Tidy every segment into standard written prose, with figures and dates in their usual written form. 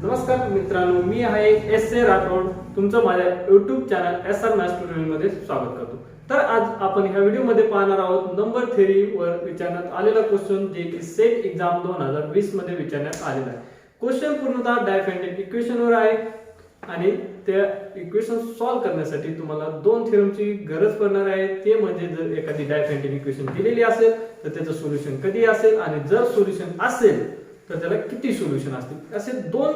नमस्कार मित्रांनो, मी आहे एस ए राठोड. तुमचं माझ्या YouTube channel S R maths tutorial मध्ये स्वागत करतो. तर आज आपण ह्या व्हिडिओ मध्ये पाहणार आहोत नंबर थेअरी वर विचारण्यात आलेला क्वेश्चन, जे की सेट एक्झाम 2020 मध्ये विचारण्यात आलेला आहे. क्वेश्चन पूर्णतः डायफॅन्टिक इक्वेशन वर आहे आणि त्या इक्वेशन सॉल्व्ह करण्यासाठी तुम्हाला दोन थेरमची गरज पडणार आहे. ते म्हणजे जर एखादी डायफॅन्टिक इक्वेशन दिलेली असेल तर त्याचं सोल्युशन कधी असेल, आणि जर सोल्युशन असेल तर त्याला किती सोल्युशन असतील, असे दोन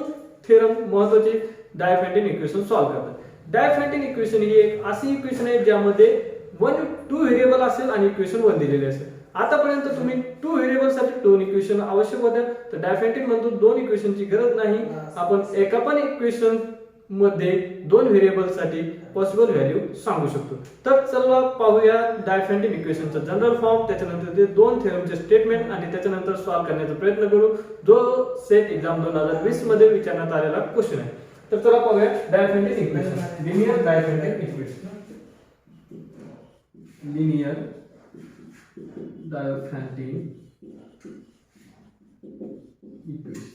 थेरम महत्त्वाचे डायफॅन्टिक इक्वेशन सॉल्व्ह करतात. डायफॅन्टिक इक्वेशन ही एक अशी इक्वेशन आहे ज्यामध्ये टू व्हेरिएबल असेल आणि इक्वेशन वन दिलेले असेल. आतापर्यंत तुम्ही टू व्हेरिएबल साठी दोन इक्वेशन आवश्यक होत्या, तर डायफॅन्टिक म्हणतो दोन इक्वेशनची गरज नाही. आपण एका पण इक्वेशन मध्ये दोन व्हेरिएबल साठी पॉसिबल व्हॅल्यू सांगू शकतो. तर चला पाहूया डायफॅन्टिक इक्वेशनचा जनरल फॉर्म, त्याच्यानंतर ते दोन थेरमचे स्टेटमेंट आणि त्याच्यानंतर सॉल्व्ह करण्याचा प्रयत्न करू, जो सेट एक्झाम 2020 मध्ये विचारण्यात आलेला क्वेश्चन आहे. तर चला पाहूया Diophantine equation. Linear डायफॅन्टिक equation. Linear डायफॅन्टिक equation.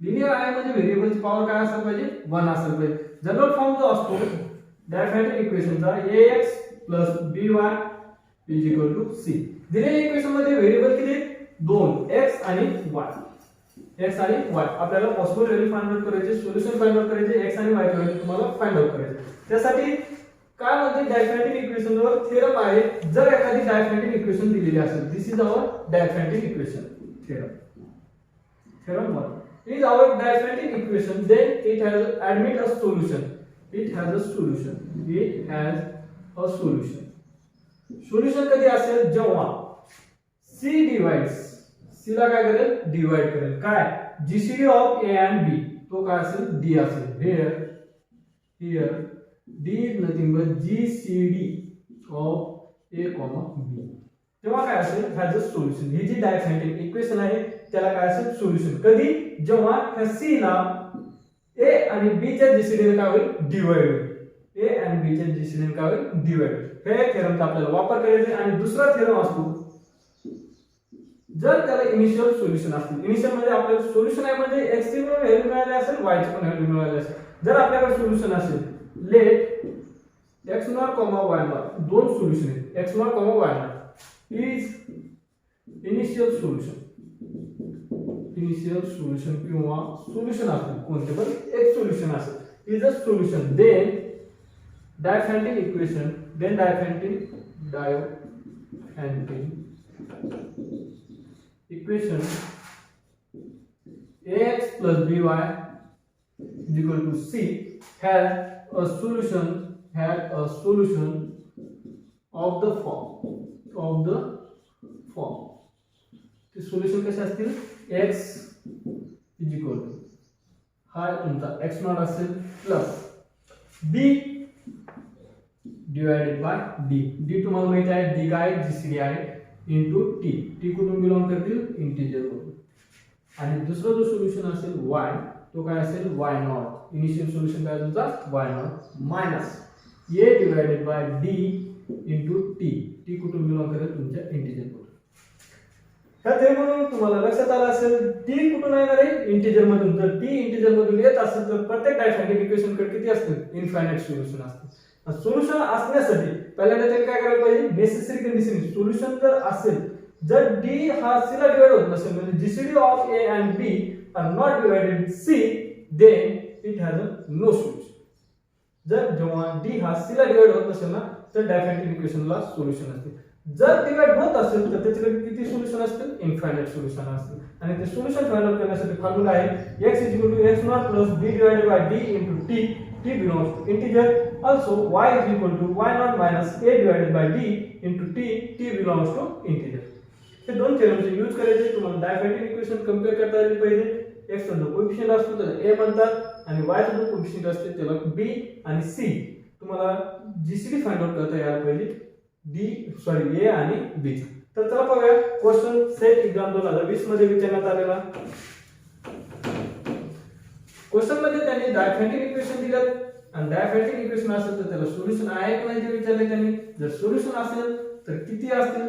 Linear आहे म्हणजे व्हेरिएबलची पॉवर काय असायला पाहिजे, 1 असायला पाहिजे. जनरल फॉर्म जो असतो डायफॅन्टिक इक्वेशनचा ax by c. दिलेल्या इक्वेशन मध्ये व्हेरिएबल किती, दोन, x आणि y. x आणि y आपल्याला पॉसिबल व्हॅल्यू फाइंड आउट करायचे, सोल्युशन फाइंड आउट करायचे, x आणि y ची व्हॅल्यू तुम्हाला फाइंड आउट करायचे. त्यासाठी काय म्हणते डायफॅन्टिक इक्वेशन वर थेरम आहे. जर एखादी डायफॅन्टिक इक्वेशन दिलेली असेल, this is our Diophantine equation theorem. Theorem 1 is our diaphantic equation, then it has admit a solution. It has a solution. It has a solution. Solution कधी असेल, जेव्हा c divides, c ला काय करेल, डिवाइड करेल. काय, gcd of a and b, तो काय असेल, d असेल. Here d is nothing but gcd of a comma b. तेव्हा काय असेल, has a solution. ही जी डायफॅन्टिक इक्वेशन आहे त्याला काय असेल, सोल्युशन. कधी, जेव्हा ह्या c ला a आणि b च्या जीसीडी ने काय होईल, डिवाइड होईल. a आणि b च्या जीसीडी ने काय होईल, डिवाइड. हे थेरमचा आपल्याला वापर करायचा. आणि दुसरा थेरम असतो, जर त्याला इनिशियल सोल्युशन असतील. इनिशियल म्हणजे आपल्याला सोल्युशन आहे म्हणजे x ची पण व्हॅल्यू मिळाली असेल, y ची पण व्हॅल्यू मिळाली असेल. जर आपल्याकडे सोल्युशन असेल, लेट x0, y0, दोन सोल्युशन आहेत, x0, y0 is initial solution. Initial solution किंवा सोल्युशन असेल, कोणते पण एक सोल्युशन असेल, is a solution. Then Diophantine equation, then Diophantine equation ax plus by is equal to c has a solution of the form. ते solution कसे असतील, x is equal to हा तुमचा x0 असेल plus b divided by d. d तुम्हाला माहिती आहे, d काय, gcd आहे, इनटू t. t कुठून बिलॉंग करतील, इंटिजर मधून. आणि दुसरा जो सोल्युशन असेल y, तो काय असेल, y0. इनिशियल सोल्युशन काय तुमचा, y0 minus a divided by d into t. t कुठून बिलॉंग करेल, तुमच्या इंटिजर मधून. म्हणून तुम्हाला लक्षात आलं असेल, टी कुठून येणार आहे, इंटिजर मधून. जर टी इंटिजर मधून येत असेल तर प्रत्येक डायफॅन्टिक इक्वेशन कडे किती असतील, इनफायनाइट सोल्युशन असतील. सोल्युशन असण्यासाठी पहिल्यांदा त्याला काय करायला पाहिजे, नेसेसरी कंडिशन. सोल्युशन जर असेल, जर डी हा सी ला डिवाइड होत नसेल, म्हणजे GCD of a and b are not divided c, then it has a no solution. जर जेव्हा डी हा सी ला डिवाइड होत नसेल ना, तर डायफॅन्टिक इक्वेशनला सोल्युशन असते. जर डिवाइड होत असेल तर त्याच्याकडे किती सोल्युशन असतील, इनफायनाइट सोल्युशन असतील. आणि ते सोल्युशन फाइंड आउट करण्यासाठी फॉर्म्युला आहे x x0 plus b divided by d into t. t belongs to integer. Also y y0 minus a divided by d into t. t belongs to integer. हे दोन थेरमचे use करायचे. तुम्हाला डायफॅन्टिक equation compare करता आले पाहिजे. x चा जो coefficient असतो त्याला a म्हणतात, आणि y चा जो कोएफिशिएंट असतो त्याला b आणि c. तुम्हाला जीसीडी फाइंड आउट करता यायला पाहिजे, a आणि b. तर चला पाहूया क्वेश्चन सेट एक्झाम 2020 मध्ये विचारण्यात आलेला. क्वेश्चन मध्ये त्यांनी डायफॅन्टिक इक्वेशन दिलं, आणि डायफॅन्टिक इक्वेशन असेल तर त्याला सोल्युशन आहे की नाही ते विचारले त्यांनी. जर सोल्युशन असेल तर किती असतील,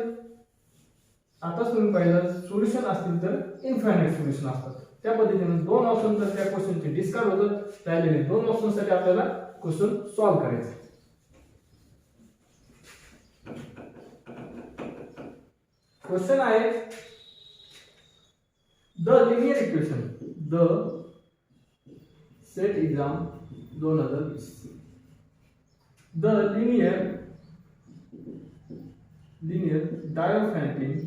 आताच तुम्ही पाहिलं सोल्युशन असतील तर इनफायनाइट सोल्युशन असतात. त्या पद्धतीने दोन ऑप्शन जर त्या क्वेश्चनचे डिस्कार्ड होतात राहिलेले दोन ऑप्शनसाठी आपल्याला क्वेश्चन सॉल्व्ह करायचा. क्वेश्चन आहे the linear equation the set exam 2020 the linear diaphantic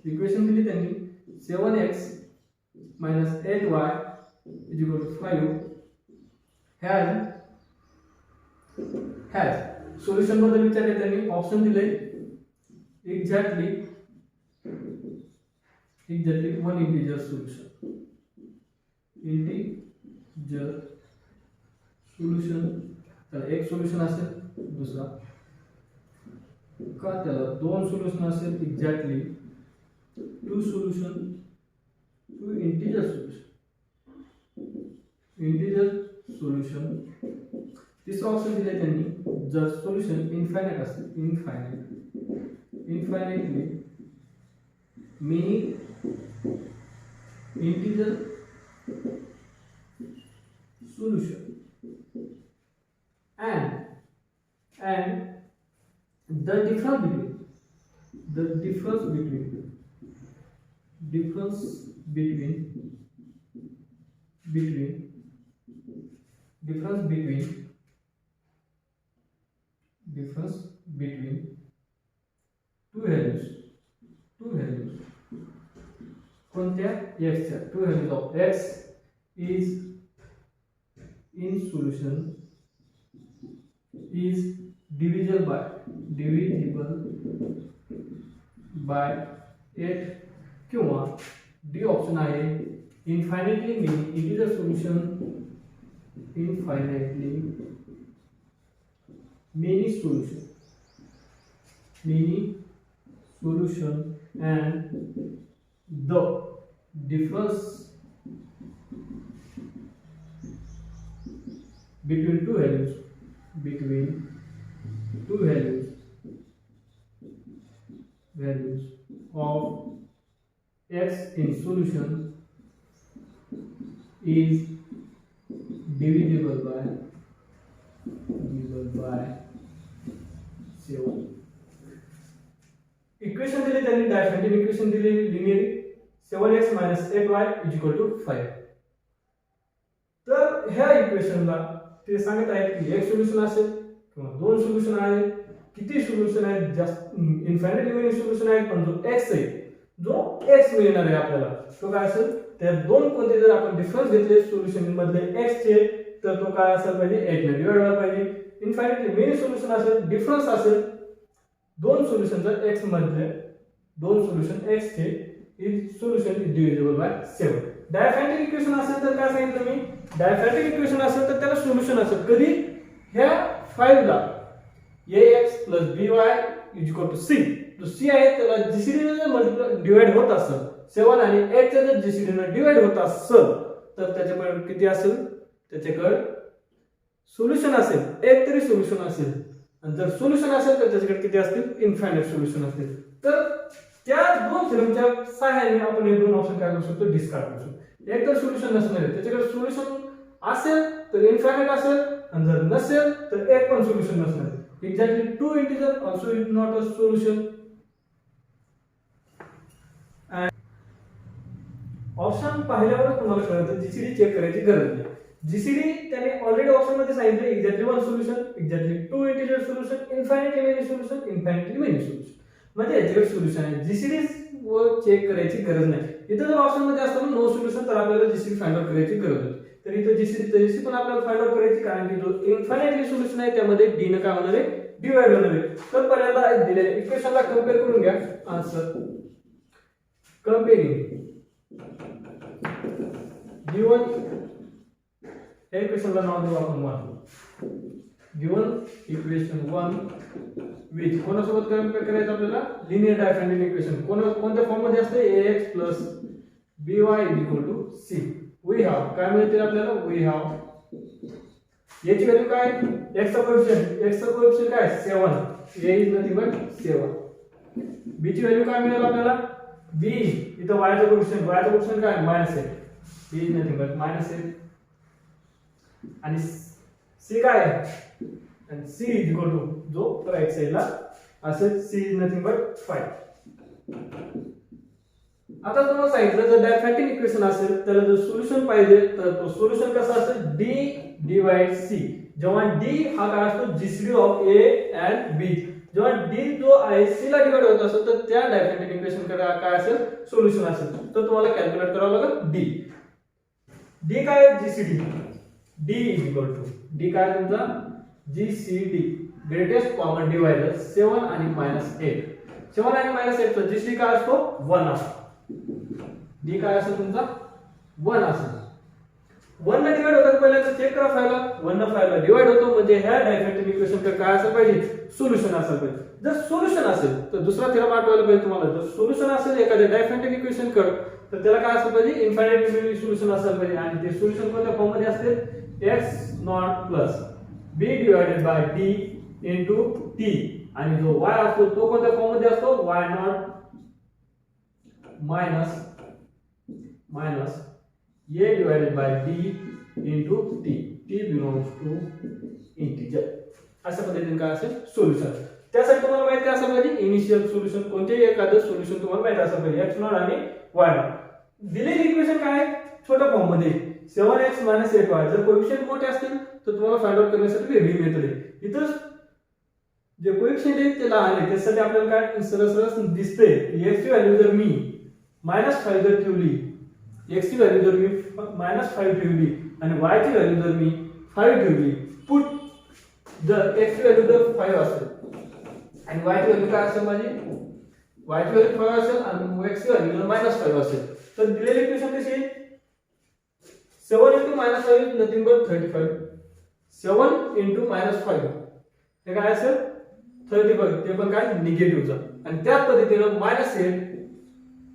equation दिली त्यांनी 7x - 8y = 5 has सोल्युशन बद्दल विचारले त्यांनी. ऑप्शन दिले एक्झॅक्टली वन इंटिजर सोल्युशन तर एक सोल्युशन असेल दुसरा का त्याला दोन सोल्युशन असेल एक्झॅक्टली टू इंटिजर सोल्युशन तिसरा ऑप्शन दिले त्यांनी जर सोल्युशन इनफायनाइट असेल infinitely many integer solution and the difference between two values कोणत्या x च्या two values of x is in solution is divisible by 8 किंवा डी ऑप्शन आहे infinitely many integer solution many solution and the difference between two values of x in solution is divisible by 7. Equation दिले त्यांनी डायफॅन्टिक equation दिली linear 7x - 8y = 5. तर ह्या इक्वेशनला ते सांगत आहेत की एक सोल्युशन असेल किंवा दोन सोल्युशन आहेत, किती सोल्युशन आहेत, जास्त इनफायनाइटली मेनी सोल्युशन आहेत, पण जो x आहे जो x मिळणार आहे आपल्याला तो काय असेल त्या दोन कोणते जर आपण डिफरन्स घेतले सोल्युशन मधले x चे तर तो काय असेल पाहिजे 8 ने डिवाइड व्हायला पाहिजे. इनफायनाइटली मेनी सोल्युशन असेल डिफरन्स असेल दोन सोल्युशन जर x मधले दोन सोल्युशन x चे is solution is divisible by 7. Diophantine equation असेल तर काय सांगितलं मी डायफॅन्टिक इक्वेशन असेल तर त्याला सोल्युशन असेल कधी ह्या 5 ला ax + by = c जो c आहे त्याला gcd ने मल्टिप्लाय डिवाइड होत असेल 7 आणि 8 चे जर gcd ने डिवाइड होत असेल तर त्याच्याकडे किती असेल त्याच्याकडे सोल्युशन असेल एक तरी सोल्युशन असेल आणि जर सोल्युशन असेल तर त्याच्याकडे किती असतील इनफायनाइट सोल्युशन असतील. तर त्या दोन थेरमच्या सहाय्याने आपण हे दोन ऑप्शन काय करू शकतो डिस्कार्ड करू शकतो. एक तर सोल्युशन नसणार त्याच्याकडे सोल्युशन असेल तर इनफायनाइट असेल आणि जर नसेल तर एक पण सोल्युशन नसणार. Exactly two integer also is not a solution. Option पाहिल्यावरच तुम्हाला कळतं जीसीडी चेक करायची गरज नाही. जीसीडी त्याने ऑलरेडी ऑप्शन मध्ये सांगितलं exactly one solution exactly two integer solution infinitely many solution infinitely many solution म्हणजे याच्याकडे सोल्युशन आहे. जीसीडी वर चेक करायची गरज नाही. इथं जर ऑप्शन मध्ये असतं नो सोल्युशन तर आपल्याला जीसीडी फाइंड आउट करायची गरज होती. तर इथं जीसीडी पण आपल्याला फाइंड आउट करायची कारण की जो इनफायनाइटली सोल्युशन आहे त्यामध्ये डी न काय होणार आहे डिवाइड होणार आहे. तर पहिल्यांदा दिलेल्या इक्वेशनला कंपेअर करून घ्या. आन्सर कंपेअरिंग गिवन हे इक्वेशनला नाव देऊ आपण 1 गिवन इक्वेशन 1 विथ कोणासोबत कंपेअर करायचं आपल्याला लिनियर डायफॅन्टिक इक्वेशन कोणत्या फॉर्म मध्ये असते ax + by = c. We have काय मिळते आपल्याला वी हॅव याची व्हॅल्यू काय x चा कोएफिशियंट काय 7 a is nothing but 7 b ची व्हॅल्यू काय मिळेल आपल्याला b इथं y चा कोएफिशियंट काय -8 b इज नथिंग बट -8 आणि c काय आणि c इज इक्वल टू जो राईट साइडला असेल c इज नथिंग बट 5 आता तुम्हाला सांगितलं जर डायफॅक्टिक इक्वेशन असेल त्याला जर सोल्युशन पाहिजे तर तो सोल्युशन कसा असेल d डिवाइड c जेव्हा d हा काय असतो GCD of a and b जेव्हा d जो आहे c ला डिवाइड होत असेल तर त्या डायफॅक्टिक इक्वेशन कडे काय असेल सोल्युशन असेल तर तुम्हाला कॅल्क्युलेट करावं लागेल d काय GCD d is equal to d काय तुमचा जीसीडी ग्रेटेस्ट कॉमन डिवाइडर 7 आणि -8 7 आणि -8 चा जीसीडी काय असतो 1 असतो d काय असेल तुमचा 1 असेल 1 ने डिवाइड होतात पहिल्यांदा चेक करा फायला 1 ने फायला डिवाइड होतो म्हणजे ह्या डायफॅक्टिक इक्वेशन कडे काय असेल पाहिजे सोल्युशन असेल पाहिजे जर सोल्युशन असेल तर दुसरा थेरम आठवायला पाहिजे तुम्हाला जर सोल्युशन असेल एखाद्या डायफॅक्टिक इक्वेशन कडे तर त्याला काय असेल पाहिजे इन्फायनाइट सोल्युशन असेल पाहिजे आणि ते सोल्युशन कोणत्या फॉर्म मध्ये असते x not plus b divided by d into t आणि जो y असतो तो कोणत्या फॉर्म मध्ये असतो y not minus a divided by d into t belongs to integer अशा पद्धतीने काय असेल सोल्युशन त्यासाठी तुम्हाला माहिती असायला पाहिजे इनिशियल सोल्युशन कोणतेही एखादं सोल्युशन तुम्हाला माहिती असायला पाहिजे x नॉट आणि y नॉट दिलेली इक्वेशन काय आहे छोट्या फॉर्म मध्ये 7x - 8y जर कोएफिशियंट मोठे असतील तर तुम्हाला फाइंड आउट करण्यासाठी वेगळी मेथड आहे इथं जे कोएफिशियंट आहे ते लहान आहे त्यासाठी आपल्याला काय सरळ दिसते x ची व्हॅल्यू जर मी -5 जर ठेवली x ची व्हॅल्यू जर मी -5 ठेवली आणि y ची व्हॅल्यू जर मी 5 ठेवली पुट जर x ची व्हॅल्यू जर 5 असेल आणि y ची व्हॅल्यू काय असेल माझी y ची व्हॅल्यू 5 असेल आणि x ची व्हॅल्यू जर -5 असेल तर दिलेली इक्वेशन कशी आहे 7 * -5 is nothing but 35 7 * -5 हे काय असेल 35 ते पण काय निगेटिव्हचा आणि त्याच पद्धतीने -8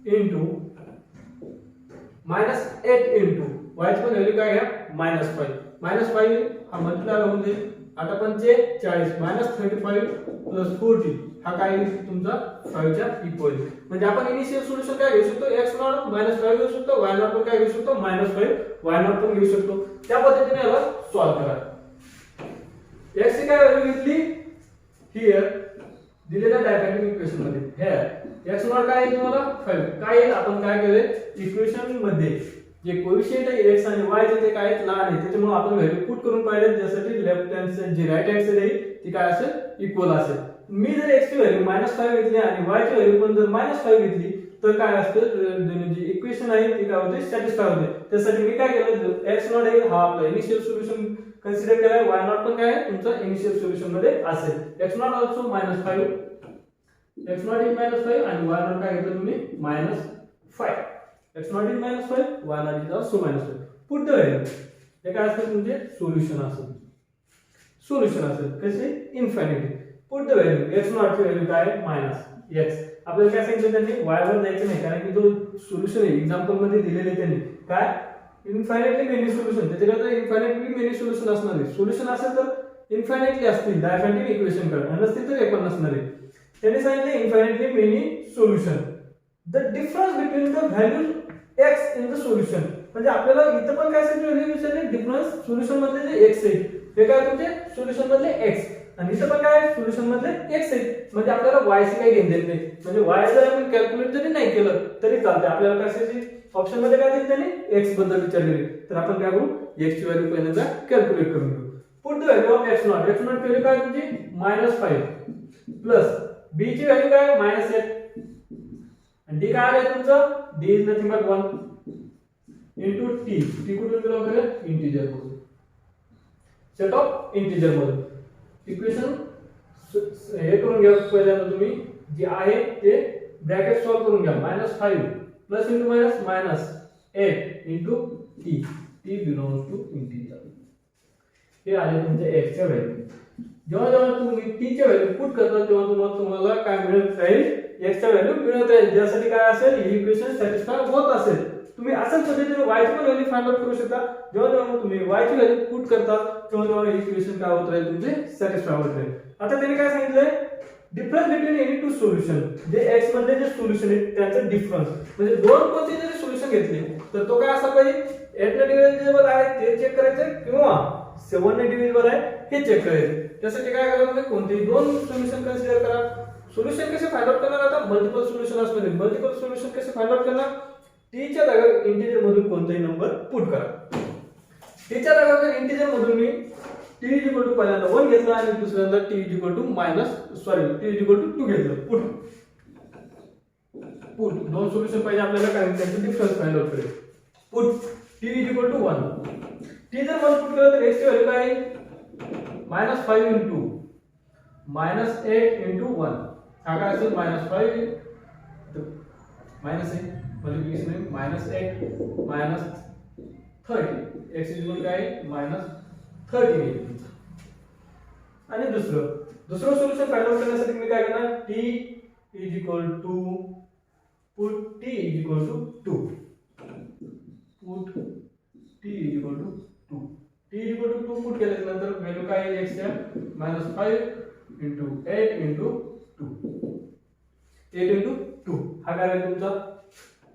into -8 into y ची पण व्हॅल्यू काय घ्या -5 -5 हा मल्टिप्लाय होऊन जाईल 8 पंचे 40 -35 + 40 हा काय तुमचा 5 च्या इक्वल म्हणजे आपण इनिशियल सोल्युशन काय घेऊ शकतो x नॉट -5 घेऊ शकतो y नॉट पण काय घेऊ शकतो -5 y नॉट पण घेऊ शकतो त्या पद्धतीने याला सॉल्व्ह करा x ची काय व्हॅल्यू घेतली हियर दिलेल्या डायफॅक्टिक इक्वेशन मध्ये हे x नॉट काय आहे तुम्हाला 5 काय आहे आपण काय केले इक्वेशन मध्ये जे कोएफिशियंट आहे x आणि y चे ते काय लहान आहे त्याच्यामुळे आपण व्हॅल्यू पुट करून पाहिले ज्यासाठी लेफ्ट हँड साइड जी राइट हँड साइड आहे ती काय असेल इक्वल असेल मी जर x ची व्हॅल्यू -5 घेतली आणि y ची व्हॅल्यू पण जर -5 घेतली तर काय असतं जी इक्वेशन आहे ती काय होते सॅटिस्फाय होते त्यासाठी मी काय केलं x नॉट आहे हा आपला इनिशियल सोल्युशन कन्सिडर केलाय y नॉट पण काय आहे तुमचा इनिशियल सोल्युशन मध्ये असेल x not also -5 x not is -5 आणि y नॉट काय घेतलं तुम्ही -5 x not is -5 y not is also -5 put the value हे काय असतं म्हणजे सोल्युशन असेल कसे infinity put the value x not ची व्हॅल्यू काय -x आपल्याला काय सांगितलं त्यांनी y वर जायचं नाही कारण की जो सोल्युशन आहे एक्झाम्पल मध्ये दिलेले त्यांनी काय इन्फिनिटली मेनी सोल्युशन त्याच्याकडे इन्फिनिटली मेनी सोल्युशन असणार आहे सोल्युशन असेल तर इन्फिनिटली असतील डायफॅक्टिक इक्वेशन कडे नसतील तर एक पण नसणार आहे त्यांनी सांगितले infinitely many solution the difference between the value x in the solution म्हणजे आपल्याला इथं पण काय सांगितलं डिफरन्स सोल्युशन मधले जे x आहे हे काय तुमचे सोल्युशन मधले x आणि इथं पण काय सोल्युशन मधले x आहे म्हणजे आपल्याला y चे काही घेणं देत नाही म्हणजे y जर आपण कॅल्क्युलेट जरी नाही केलं तरी चालते आपल्याला कशाची ऑप्शन मध्ये काय दिलं त्यांनी x बद्दल विचारलेले तर आपण काय करू x ची व्हॅल्यू पहिल्यांदा कॅल्क्युलेट करून घेऊ put the value of x not value काय तुमची -5 प्लस b ची व्हॅल्यू काय -8 आणि d काय आहे तुमचं d is nothing but 1 into t कुठून बिलॉंग करेल इंटिजर मधून सेट ऑफ इंटिजर मधून इक्वेशन हे करून घ्या पहिल्यांदा तुम्ही जे आहे ते ब्रॅकेट सॉल्व करून घ्या -5 plus into minus -8 into t belongs to integer हे आले तुमचे x च्या व्हॅल्यू जेव्हा जेव्हा तुम्ही t च्या व्हॅल्यू पुट करता तेव्हा तुम्हाला काय मिळत राहील x च्या व्हॅल्यू मिळत राहील ज्यासाठी काय असेल ही इक्वेशन सॅटिस्फाय होत असेल तुम्ही अशाच पद्धतीने y ची पण व्हॅल्यू फाइंड आउट करू शकता. जेव्हा तुम्ही y ची व्हॅल्यू पुट करता तेव्हा इक्वेशन काय होत राहील तुमचे सॅटिस्फाय होत राहील. आता त्यांनी काय सांगितलंय difference between any two solution, जे x मधले जे सोल्युशन आहे त्याचा डिफरन्स म्हणजे दोन कोणते जरी सोल्युशन घेतले तर तो काय असा पाहिजे 8 ने डिव्हिजिबल आहे ते चेक करायचं किंवा 7 ने डिव्हिजिबल आहे हे चेक करायचं. त्यासाठी काय करायला पाहिजे कोणतेही दोन सोल्युशन कन्सिडर करा. सोल्युशन कसे फाइंड आउट करणार आता मल्टिपल सोल्युशन असणार आहे. मल्टिपल सोल्युशन कसे फाइंड आउट करणार t च्या जागेवर इंटिजर मधून कोणताही नंबर पुट करा. t च्या जागेवर इंटिजर मधून मी t पहिल्यांदा 1 घेतला आणि दुसऱ्यांदा t t 2 घेतलं. पुट दोन सोल्युशन पाहिजे आपल्याला कारण त्यांचे डिफरन्स फाइंड आउट करायचे. पुट t 1 t जर 1 पुट केलं तर x ची व्हॅल्यू काय आहे -5 into -8 into 1 हा काय असेल -5 माइनस आहे मल्टिप्लिकेशन आहे -8 -30 x इक्वल काय -30 आणि दुसरं सोल्युशन फाइंड आउट करण्यासाठी मी काय करणार t put t 2 put t 2 put केल्यानंतर व्हॅल्यू काय आहे x च्या -5 into 8 into 2 हा काय आहे तुमचा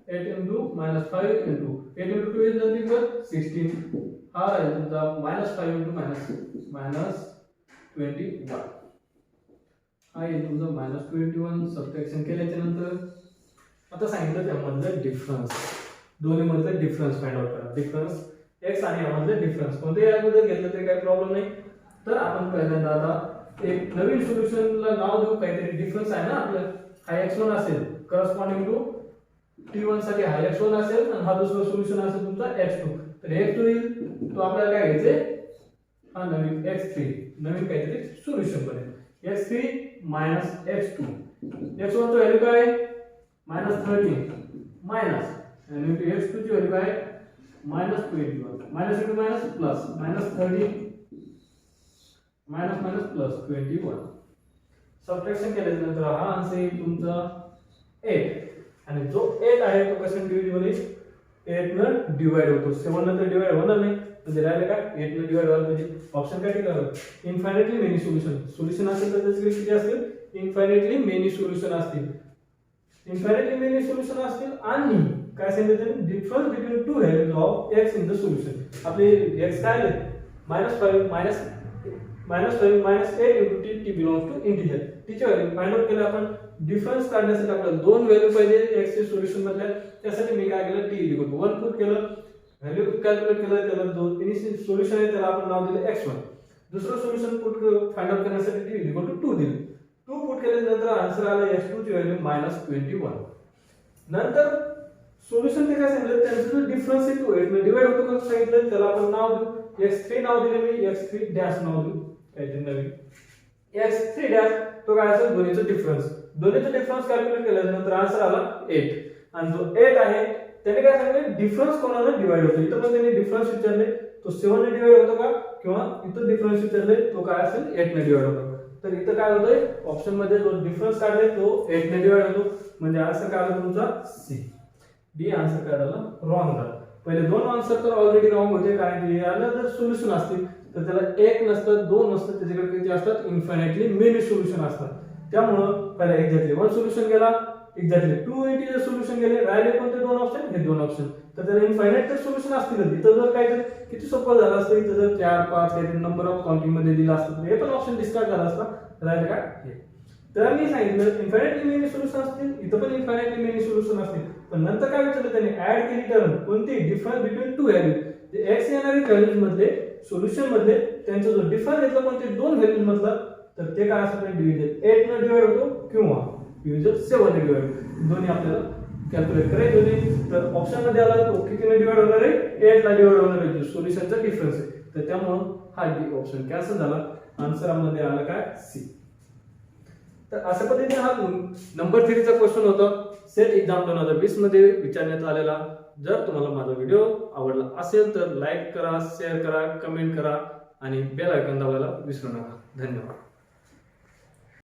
8 into -5 into 8 into 2 is nothing but 16 हा आहे तुमचा -5 into -21 हा आहे तुमचा -21 सबट्रॅक्शन केल्याच्या नंतर आता सांगितलं त्यामधलं डिफरन्स दोन्ही मधलं डिफरन्स फाइंड आउट करा. डिफरन्स x आणि यामधलं डिफरन्स कोणत्याही यामध्ये घेतलं तरी काही प्रॉब्लेम नाही. तर आपण पहिल्यांदा आता एक नवीन सोल्युशनला नाव देऊ. काहीतरी डिफरन्स आहे ना आपलं हा x1 असेल करस्पॉन्डिंग टू t1 साठी हा x1 असेल आणि हा दुसरा सोल्युशन असेल तुमचा x2. तर x2 येईल तो आपल्याला काय घ्यायचे हा नवीन x3 नवीन काहीतरी सोल्युशन बनेल. x3 x2 x1 ची व्हॅल्यू काय आहे -13 मायनस आणि x2 ची व्हॅल्यू काय आहे -21 minus into minus plus -30 minus plus 21 subtraction केल्यानंतर हा आन्सर येईल तुमचा 8 आणि जो 8 आहे तो कशाने डिव्हिजिबल आहे 8 ने डिवाइड होतो. 7 नंतर डिवाइड होणार नाही म्हणजे राहिले काय 8 ने डिवाइड व्हायला पाहिजे. ऑप्शन काय टिकावं इन्फायनाइटली मेनी सोल्युशन असेल तर त्याचे किती असतील इन्फायनाइटली मेनी सोल्युशन असतील. इन्फायनाइटली मेनी सोल्युशन असतील आणि काय सांगितलं difference between two values of x in the solution. आपले x काय आले -5 -8 into t belongs to integer. t ची व्हॅल्यू फाइंड आउट केलं आपण. डिफरन्स काढण्यासाठी आपल्याला दोन व्हॅल्यू पाहिजे x चे सोल्युशन मधल्या. त्यासाठी मी काय केलं t 1 पुट केलं व्हॅल्यू कॅल्क्युलेट केलं त्याला दोन इनिशियल सोल्युशन आहे त्याला आपण नाव दिलं x1. दुसरं सोल्युशन पुट फाइंड आउट करण्यासाठी t 2 दिलं. 2 पुट केल्यानंतर आन्सर आला x2 ची व्हॅल्यू -21. नंतर सोल्युशन ते काय सांगितलं त्यांचा जो डिफरन्स आहे तो 8 ने डिवाइड होतो कसं सांगितलं त्याला आपण नाव देऊ x3 नाव दिले मी x3 डॅश नाव देऊ काहीतरी नवीन x3 डॅश तो काय असेल दोन्हीचा डिफरन्स कॅल्क्युलेट केल्यानंतर आन्सर आला 8 आणि जो 8 आहे त्याने काय सांगितलं डिफरन्स कोणाला डिवाइड होतो. इथं पण त्यांनी डिफरन्स विचारले तो 7 ने डिवाइड होतो का किंवा इथं डिफरन्स विचारले तो काय असेल 8 ने डिवाइड होतो. तर इथं काय होतंय ऑप्शन मध्ये जो डिफरन्स काढले तो 8 ने डिवाइड होतो म्हणजे आन्सर काय आला तुमचा सी. डी आन्सर काय झाला रॉंग झाला. पहिले दोन आन्सर तर ऑलरेडी रॉंग होते कारण की याला जर सोल्युशन असतील तर त्याला एक नसतं दोन नसतं त्याच्याकडे किती असतात इन्फायनाइटली मेनी सोल्युशन असतात. त्यामुळं पहिला एक्झॅक्टली 1 सोल्युशन गेला एक्झॅक्टली 2 इंटिजर सोल्युशन गेले राहिले कोणते दोन ऑप्शन हे दोन ऑप्शन. तर त्याला इन्फायनाइट तर सोल्युशन असतील. इथं जर काहीतरी किती सोपं झालं असतं इथं जर 4 5 काहीतरी नंबर ऑफ काउंटिंग मध्ये दिला असतं हे पण ऑप्शन डिस्कार्ड झाला असता. राहिले काय हे तर मी सांगितलं इन्फायनाइटली मेनी सोल्युशन असतील इथं पण इन्फायनाइटली मेनी सोल्युशन असतील. पण नंतर काय विचारलं त्यांनी ऍड केली टर्म कोणती डिफरन्स बिटवीन टू व्हॅल्यू जे x येणारी व्हॅल्यूज मधले सोल्युशन मधले त्यांचा जो डिफरन्स येतो कोणते दोन व्हॅल्यूज मधला तर ते काय असतं डिव्हिजन 8 ने डिवाइड होतो किंवा डिव्हिजन 7 ने डिवाइड दोन्ही आपल्याला कॅल्क्युलेट करायचे होते. तर ऑप्शन मध्ये आला तो कितीने डिवाइड होणार आहे 8 ला डिवाइड होणार आहे सोल्युशनचा डिफरन्स आहे. तर त्यामुळे हा डी ऑप्शन कॅन्सल झाला. आन्सर मध्ये आला काय सी. तर अशा पद्धतीने हा नंबर 3 चा क्वेश्चन होता सेट एक्झाम 2020 मध्ये विचारण्यात आलेला. जर तुम्हाला माझा व्हिडिओ आवडला असेल तर लाईक करा शेअर करा कमेंट करा आणि बेल आयकॉन दाबायला विसरू नका. धन्यवाद.